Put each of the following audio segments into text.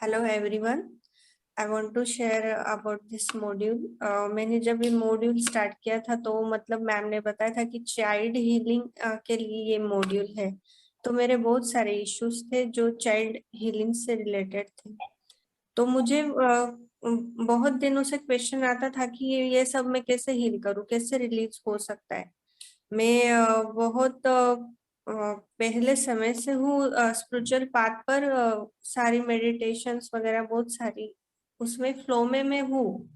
Hello everyone, I want to share about this module. मैंने जब ये मॉड्यूल स्टार्ट किया था तो मतलब मैम ने बताया था कि चाइल्ड हीलिंग के लिए ये मॉड्यूल है। तो मेरे बहुत सारे इश्यूज थे जो चाइल्ड हीलिंग से रिलेटेड थे। तो मुझे बहुत दिनों से क्वेश्चन आता था कि ये सब मैं कैसे हील करूँ, कैसे रिलीज हो सकता है। मैं बहुत पहले समय से हूँ स्पिरिचुअल पाथ पर। सारी मेडिटेशंस वगैरह बहुत सारी उसमें फ्लो में मैं हूँ,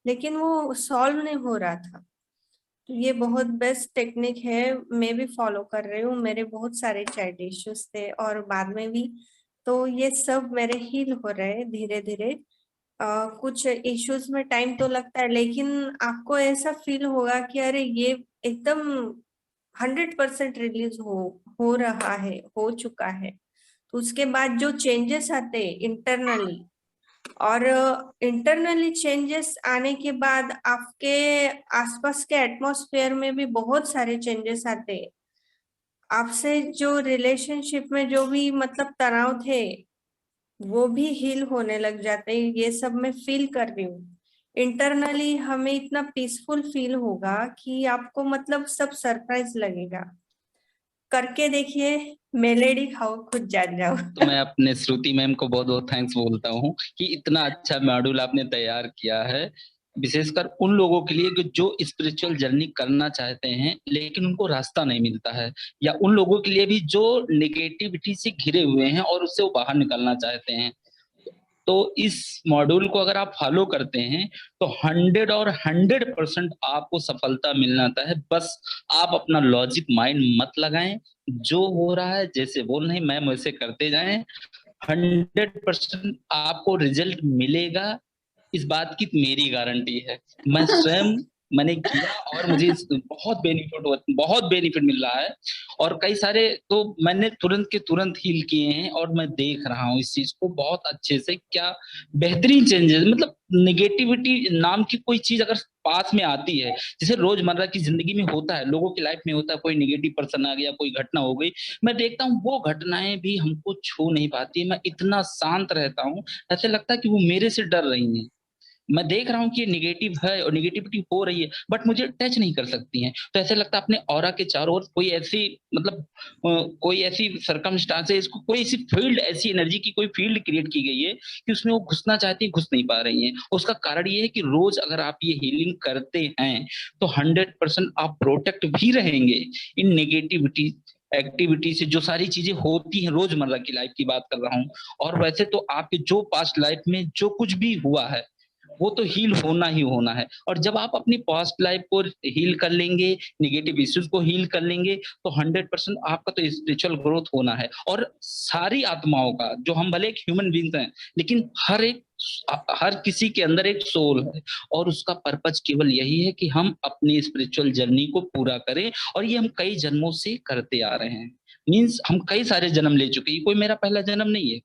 लेकिन वो सॉल्व नहीं हो रहा था। तो ये बहुत बेस्ट टेक्निक है, मैं भी फॉलो कर रही हूँ। मेरे बहुत सारे चाइल्ड इश्यूज थे और बाद में भी, तो ये सब मेरे हील हो रहे हैं धीरे धीरे। कुछ इश्यूज में टाइम तो लगता है, लेकिन आपको ऐसा फील होगा कि अरे ये एकदम 100% रिलीज हो रहा है, हो चुका है। तो उसके बाद जो चेंजेस आते हैं इंटरनली, और इंटरनली चेंजेस आने के बाद आपके आसपास के एटमॉस्फेयर में भी बहुत सारे चेंजेस आते हैं। आपसे जो रिलेशनशिप में जो भी मतलब तनाव थे वो भी हील होने लग जाते हैं। ये सब मैं फील कर रही हूँ। इंटरनली हमें इतना पीसफुल फील होगा कि आपको मतलब सब सरप्राइज लगेगा। करके देखिए, मेलेडी खाओ खुद जान जाओ। तो मैं अपने श्रुति मैम को बहुत बहुत थैंक्स बोलता हूँ कि इतना अच्छा मॉड्यूल आपने तैयार किया है, विशेषकर उन लोगों के लिए कि जो स्पिरिचुअल जर्नी करना चाहते हैं लेकिन उनको रास्ता नहीं मिलता है, या उन लोगों के लिए भी जो नेगेटिविटी से घिरे हुए हैं और उससे वो बाहर निकलना चाहते हैं। तो इस मॉड्यूल को अगर आप फॉलो करते हैं तो 100% आपको सफलता मिलना आता है। बस आप अपना लॉजिक माइंड मत लगाएं, जो हो रहा है जैसे बोल रहे हैं मैम वैसे करते जाएं, 100% आपको रिजल्ट मिलेगा। इस बात की मेरी गारंटी है। मैं स्वयं मैंने किया और मुझे बहुत बेनिफिट मिल रहा है। और कई सारे तो मैंने तुरंत के तुरंत हील किए हैं और मैं देख रहा हूँ इस चीज को बहुत अच्छे से, क्या बेहतरीन चेंजेस। मतलब नेगेटिविटी नाम की कोई चीज अगर पास में आती है, जैसे रोजमर्रा की जिंदगी में होता है, लोगों की लाइफ में होता है, कोई नेगेटिव पर्सन आ गया, कोई घटना हो गई, मैं देखता हूँ वो घटनाएं भी हमको छू नहीं पाती। मैं इतना शांत रहता हूँ, ऐसे लगता है कि वो मेरे से डर रही हैं। मैं देख रहा हूँ कि ये नेगेटिव है और नेगेटिविटी हो रही है, बट मुझे टच नहीं कर सकती हैं। तो ऐसे लगता है अपने ऑरा के चारों ओर कोई ऐसी मतलब कोई ऐसी सरकमस्टांसेस, कोई ऐसी फील्ड, ऐसी एनर्जी की कोई फील्ड क्रिएट की गई है कि उसमें वो घुसना चाहती है, घुस नहीं पा रही हैं। उसका कारण ये है कि रोज अगर आप ये हीलिंग करते हैं तो 100% आप प्रोटेक्ट भी रहेंगे इन नेगेटिविटी एक्टिविटी से। जो सारी चीजें होती हैं रोजमर्रा की लाइफ की बात कर रहा हूँ। और वैसे तो आपके जो पास्ट लाइफ में जो कुछ भी हुआ है वो तो हील होना ही होना है। और जब आप अपनी पास्ट लाइफ को हील कर लेंगे, नेगेटिव इश्यूज को हील कर लेंगे, तो 100% आपका तो स्पिरिचुअल ग्रोथ होना है। और सारी आत्माओं का, जो हम भले एक ह्यूमन बींग हैं लेकिन हर किसी के अंदर एक सोल है, और उसका पर्पज केवल यही है कि हम अपनी स्पिरिचुअल जर्नी को पूरा करें। और ये हम कई जन्मों से करते आ रहे हैं। मीन्स हम कई सारे जन्म ले चुके हैं, ये कोई मेरा पहला जन्म नहीं है।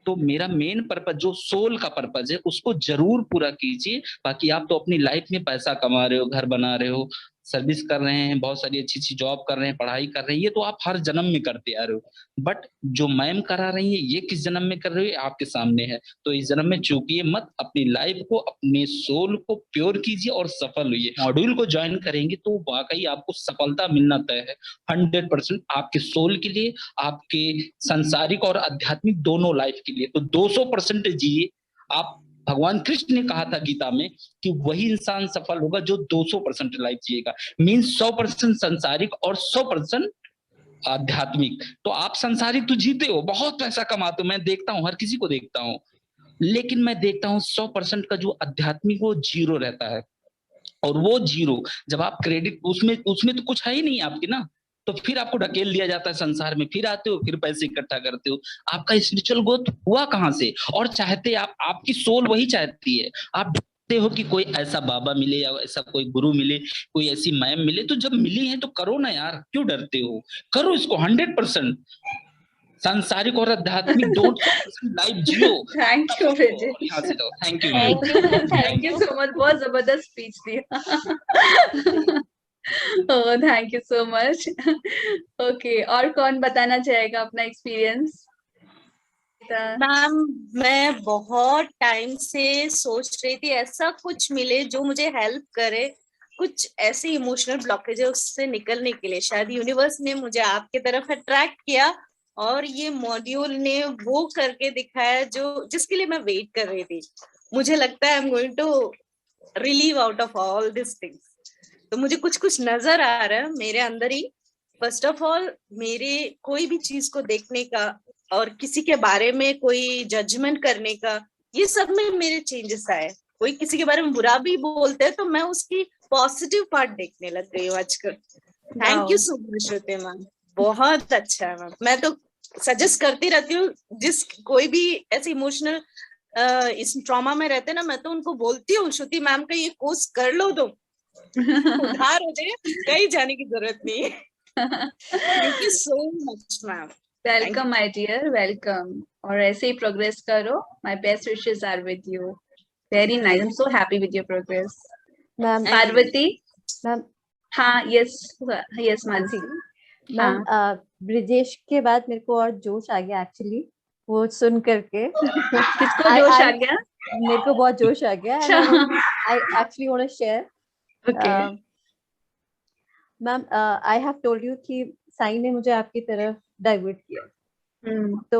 तो मेरा मेन पर्पज जो सोल का पर्पज है उसको जरूर पूरा कीजिए। बाकी आप तो अपनी लाइफ में पैसा कमा रहे हो, घर बना रहे हो, सर्विस कर रहे हैं, बहुत सारी अच्छी अच्छी जॉब कर रहे हैं, पढ़ाई कर रहे हैं, ये तो आप हर जन्म में करते आ रहे हो। बट जो मैम करा रही है ये किस जन्म में कर रही है आपके सामने है। तो इस जन्म में चूकिए मत, अपनी लाइफ को, अपने सोल को प्योर कीजिए और सफल हुई। मॉड्यूल को ज्वाइन करेंगे तो वाकई आपको सफलता मिलना तय है, 100% आपके सोल के लिए, आपके सांसारिक और आध्यात्मिक दोनों लाइफ के लिए। तो 200% जिए आप। भगवान कृष्ण ने कहा था गीता में कि वही इंसान सफल होगा जो 200% लाइफ जिएगा। मीन्स 100% संसारिक और 100% आध्यात्मिक। तो आप संसारिक तो जीते हो, बहुत पैसा कमाते हो, मैं देखता हूँ, हर किसी को देखता हूँ, लेकिन मैं देखता हूँ 100% का जो आध्यात्मिक वो जीरो रहता है। और वो जीरो जब आप क्रेडिट उसमें उसमें तो कुछ है ही नहीं आपके ना, तो फिर आपको ढकेल दिया जाता है संसार में, फिर आते हो, फिर पैसे इकट्ठा करते हो। आपका स्पिरिचुअल ग्रोथ हुआ कहाँ से? और चाहते आप, आपकी सोल वही चाहती है, आप ढूंढते हो कि कोई ऐसा बाबा मिले या ऐसा कोई गुरु मिले, कोई ऐसी मैम मिले। तो जब मिली है तो करो ना यार, क्यों डरते हो? करो इसको 100%। सांसारिक और आध्यात्मिक 200% लाइफ जियो। थैंक यू विजय, यहाँ से जाओ। Thank you thank you thank you so much, बहुत जबरदस्त स्पीच दिया। Oh thank you so much. Okay, और कौन बताना चाहेगा अपना एक्सपीरियंस? श्वेता। मैम मैं बहुत टाइम से सोच रही थी ऐसा कुछ मिले जो मुझे हेल्प करे, कुछ ऐसे इमोशनल ब्लॉकेज है उससे निकलने के लिए। शायद यूनिवर्स ने मुझे आपके तरफ अट्रैक्ट किया और ये मॉड्यूल ने वो करके दिखाया जो जिसके लिए मैं वेट कर रही थी। मुझे लगता है I am going to relieve out of all this things. तो मुझे कुछ कुछ नजर आ रहा है मेरे अंदर ही। फर्स्ट ऑफ ऑल मेरे कोई भी चीज को देखने का और किसी के बारे में कोई जजमेंट करने का, ये सब में मेरे चेंजेस आए। कोई किसी के बारे में बुरा भी बोलते हैं तो मैं उसकी पॉजिटिव पार्ट देखने लग गई हूँ आजकल। Thank you so much Shruti ma'am, बहुत अच्छा है मैम। मैं तो सजेस्ट करती रहती हूँ जिस कोई भी ऐसे इमोशनल इस ट्रॉमा में रहते ना, मैं तो उनको बोलती हूँ श्रुति मैम का ये कोर्स कर लो तो उधार हो जाए, कहीं जाने की जरूरत नहीं है। Thank you so much ma'am. Welcome my dear, welcome. और ऐसे ही प्रोग्रेस करो। My best wishes are with you. Very nice, I am so happy with your progress. Ma'am Parvati. Ma'am हाँ, yes yes Mansi. Ma'am Brijesh के बाद मेरे को और जोश आ गया एक्चुअली वो सुन करके। किसको जोश आ गया? मेरे को बहुत जोश आ गया। I actually want to share. Okay. Ma'am I have told you कि साई ने मुझे आपकी तरफ डाइवर्ट किया। तो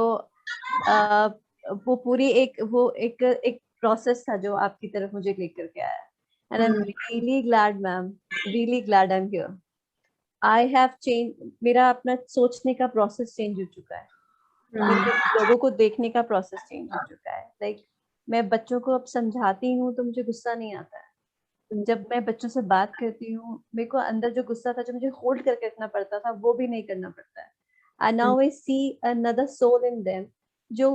वो पूरी एक प्रोसेस था जो आपकी तरफ मुझे लेकर के आया। And I am really glad ma'am, really glad I am here. I have change, मेरा अपना सोचने का प्रोसेस चेंज हो चुका है। लोगों को देखने का प्रोसेस चेंज हो चुका है। लाइक मैं बच्चों को अब समझाती हूँ तो मुझे गुस्सा नहीं आता है। जब मैं बच्चों से बात करती हूँ मेरे को अंदर जो गुस्सा था जो मुझे होल्ड करके रखना पड़ता था वो भी नहीं करना पड़ता है। And now I see another soul in them, जो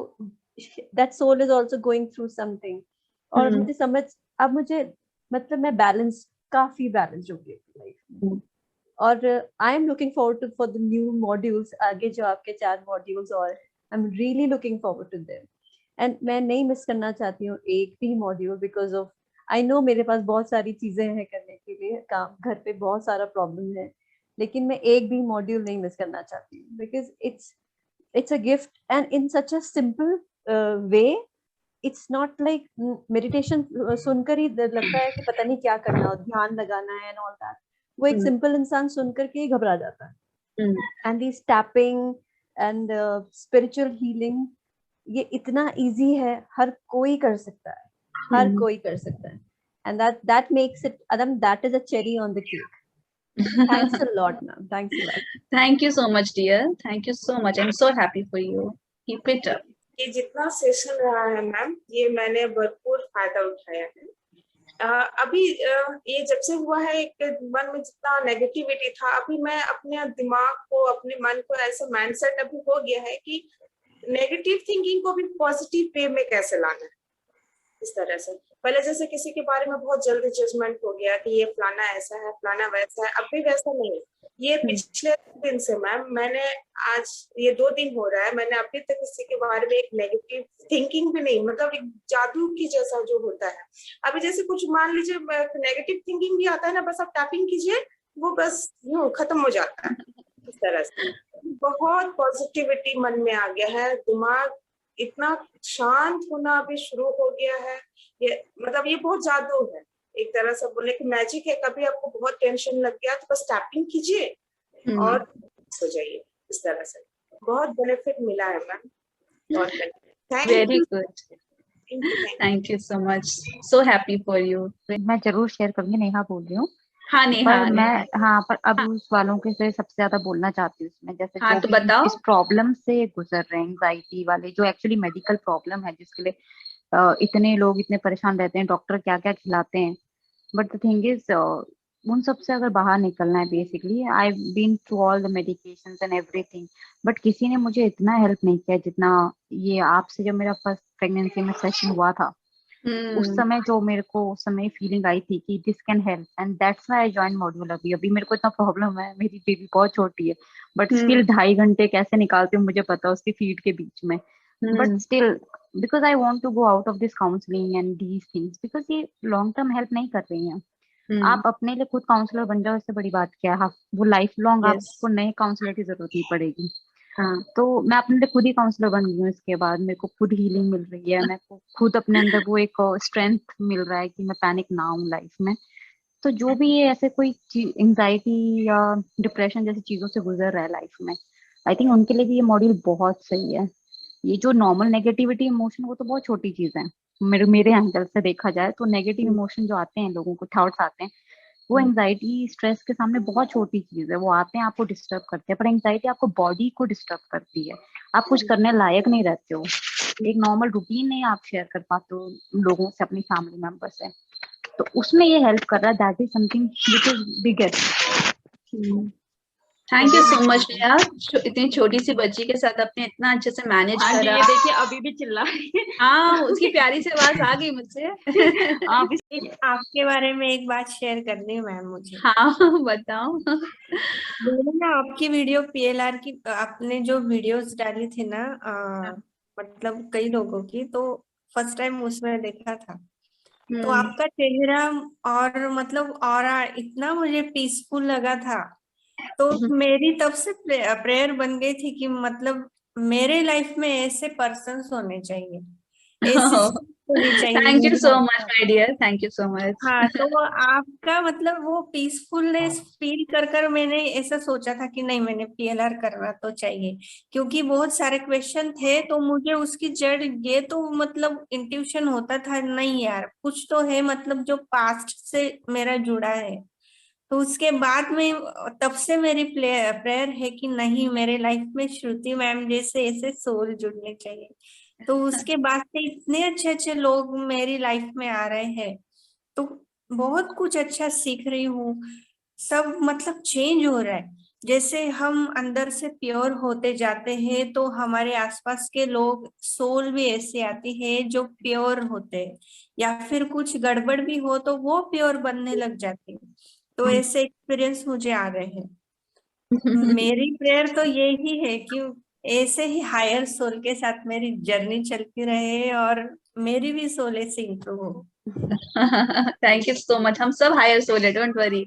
that soul is also going through something. और मुझे समझ अब मुझे मतलब मैं बैलेंस काफी बैलेंस हो गई लाइफ। और I am looking forward to for the new modules, आगे जो आपके 4 मॉड्यूल्स और I am really looking forward to them. And मैं नहीं मिस करना चाहती हूँ एक भी module because of I know मेरे पास बहुत सारी चीजें हैं करने के लिए, काम घर पे बहुत सारा प्रॉब्लम है, लेकिन मैं एक भी मॉड्यूल नहीं मिस करना चाहती हूँ because it's a gift and in such a simple way. It's not like meditation सुनकर ही लगता है कि पता नहीं क्या करना, ध्यान लगाना है एंड ऑल दैट। वो एक सिंपल इंसान सुनकर के ही घबरा जाता है। And this tapping and spiritual healing ये इतना इजी है, हर कोई कर सकता है, हर कोई कर सकता है। And that makes it, Adam, that is a cherry on the cake. Thanks a lot, ma'am. Thanks a lot. Thank you so much, dear. Thank you so much. I'm so happy for you. Keep it up. ये जितना session रहा है ma'am, ये मैंने भरपूर फायदा उठाया है। अभी ये जब से हुआ है एक मन में जितना नेगेटिविटी था, अभी मैं अपने दिमाग को, अपने मन को ऐसा माइंडसेट अभी हो गया है कि नेगेटिव थिंकिंग को भी पॉजिटिव वे में कैसे लाना है। इस तरह से पहले जैसे किसी के बारे में बहुत जल्दी जजमेंट हो गया कि ये फलाना ऐसा है, फलाना वैसा है, अब भी वैसा नहीं है। ये पिछले दिन से मैम, मैंने आज ये 2 दिन हो रहा है, मैंने अभी तक किसी के बारे में एक नेगेटिव थिंकिंग भी नहीं, मतलब एक जादू की जैसा जो होता है। अभी जैसे कुछ मान लीजिए नेगेटिव थिंकिंग भी आता है ना, बस आप टैपिंग कीजिए वो बस यूं खत्म हो जाता है। इस तरह से बहुत पॉजिटिविटी मन में आ गया है, दिमाग इतना शांत होना अभी शुरू हो गया है। ये मतलब ये बहुत जादू है, एक तरह से बोले कि मैजिक है। कभी आपको बहुत टेंशन लग गया तो बस टैपिंग कीजिए और हो जाइए। इस तरह से बहुत बेनिफिट मिला है ma'am. Very good, thank you so much, so happy for you. मैं जरूर शेयर करूंगी, नेहा बोल रही हूँ। हाँ नेहा, पर मैं पर अब उस वालों के से सबसे ज्यादा बोलना चाहती हूँ इसमें, जैसे हाँ, जो तो भी बताओ। इस प्रॉब्लम से गुजर रहे हैं, एंजाइटी वाले, जो एक्चुअली मेडिकल प्रॉब्लम है जिसके लिए इतने लोग इतने परेशान रहते हैं, डॉक्टर क्या क्या खिलाते हैं। बट द थिंग इज उन सब से अगर बाहर निकलना है, basically I been through all the medications and everything, but किसी ने मुझे इतना हेल्प नहीं किया जितना ये आपसे जो मेरा फर्स्ट प्रेगनेंसी में सेशन हुआ था। उस समय जो मेरे को उस समय फीलिंग आई थी कि this can help, and that's why I join module. अभी मेरे को इतना प्रॉब्लम है, मेरी बेबी बहुत छोटी है, बट स्टिल 2.5 घंटे कैसे निकालती हूँ मुझे पता, उसकी फीड के बीच में। But still because I want to go out of this counselling and these things, because ये लॉन्ग टर्म हेल्प नहीं कर रही हैं। आप अपने लिए खुद काउंसलर बन जाओ, इससे बड़ी बात क्या है। वो लाइफ लॉन्ग आपको नए काउंसलर की जरूरत नहीं पड़ेगी। हाँ, तो मैं अपने लिए खुद ही काउंसलर बन गई हूँ। इसके बाद मेरे को खुद हीलिंग मिल रही है, मेरे को खुद अपने अंदर वो एक स्ट्रेंथ मिल रहा है कि मैं पैनिक ना हूँ लाइफ में। तो जो भी ये ऐसे कोई एंजाइटी या डिप्रेशन जैसी चीजों से गुजर रहा है लाइफ में, आई थिंक उनके लिए भी ये मॉड्यूल बहुत सही है। ये जो नॉर्मल नेगेटिविटी इमोशन, वो तो बहुत छोटी चीज है। मेरे एंगल से देखा जाए तो नेगेटिव इमोशन जो आते हैं, लोगों को थॉट्स आते हैं, वो एंजाइटी स्ट्रेस के सामने बहुत छोटी चीज है। वो आते हैं, आपको डिस्टर्ब करते हैं, पर एंजाइटी आपको बॉडी को डिस्टर्ब करती है। आप कुछ करने लायक नहीं रहते हो, एक नॉर्मल रूटीन नहीं आप शेयर कर पाते हो लोगों से, अपनी फैमिली मेंबर से। तो उसमें ये हेल्प कर रहा है, that is something which is biggest. Thank you so much Neha, इतनी छोटी सी बच्ची के साथ आपने इतना अच्छे से मैनेज हाँ जी, करा। ये देखिए अभी भी चिल्ला रही है। हाँ, उसकी प्यारी सी आवाज आ गई मुझसे। आप आपके बारे में एक बात शेयर करनी है मैम मुझे। हाँ बताओ। मैंने ना आपकी वीडियो पीएलआर की, आपने जो वीडियोस डाली थी ना, मतलब कई लोगों की, तो फर्स्ट टाइम उसमें देखा था। तो आपका चेहरा और मतलब ऑरा इतना मुझे पीसफुल लगा था। तो मेरी तब से प्रेयर बन गई थी कि मतलब मेरे लाइफ में ऐसे पर्सन्स होने चाहिए, ऐसी होनी चाहिए थैंक यू मेरी so life much my dear, thank you so much. हाँ, तो आपका मतलब वो पीसफुलनेस फील कर कर मैंने ऐसा सोचा था कि नहीं, मैंने पीएलआर करना तो चाहिए, क्योंकि बहुत सारे क्वेश्चन थे। तो मुझे उसकी जड़ ये तो मतलब इंट्यूशन होता था, नहीं यार कुछ तो है, मतलब जो पास्ट से मेरा जुड़ा है। तो उसके बाद में तब से मेरी प्रेयर है कि नहीं, मेरे लाइफ में श्रुति मैम जैसे ऐसे सोल जुड़ने चाहिए। तो उसके बाद से इतने अच्छे अच्छे लोग मेरी लाइफ में आ रहे हैं, तो बहुत कुछ अच्छा सीख रही हूँ। सब मतलब चेंज हो रहा है। जैसे हम अंदर से प्योर होते जाते हैं तो हमारे आसपास के लोग, सोल भी ऐसी आती है जो प्योर होते हैं, या फिर कुछ गड़बड़ भी हो तो वो प्योर बनने लग जाते हैं। तो ऐसे एक्सपीरियंस मुझे आ रहे हैं। मेरी प्रेयर तो यही है कि ऐसे ही हायर सोल के साथ मेरी जर्नी चलती रहे और मेरी भी सोल ऐसे इंप्रूव हो। थैंक यू सो मच, हम सब हायर सोल है, डोंट वरी।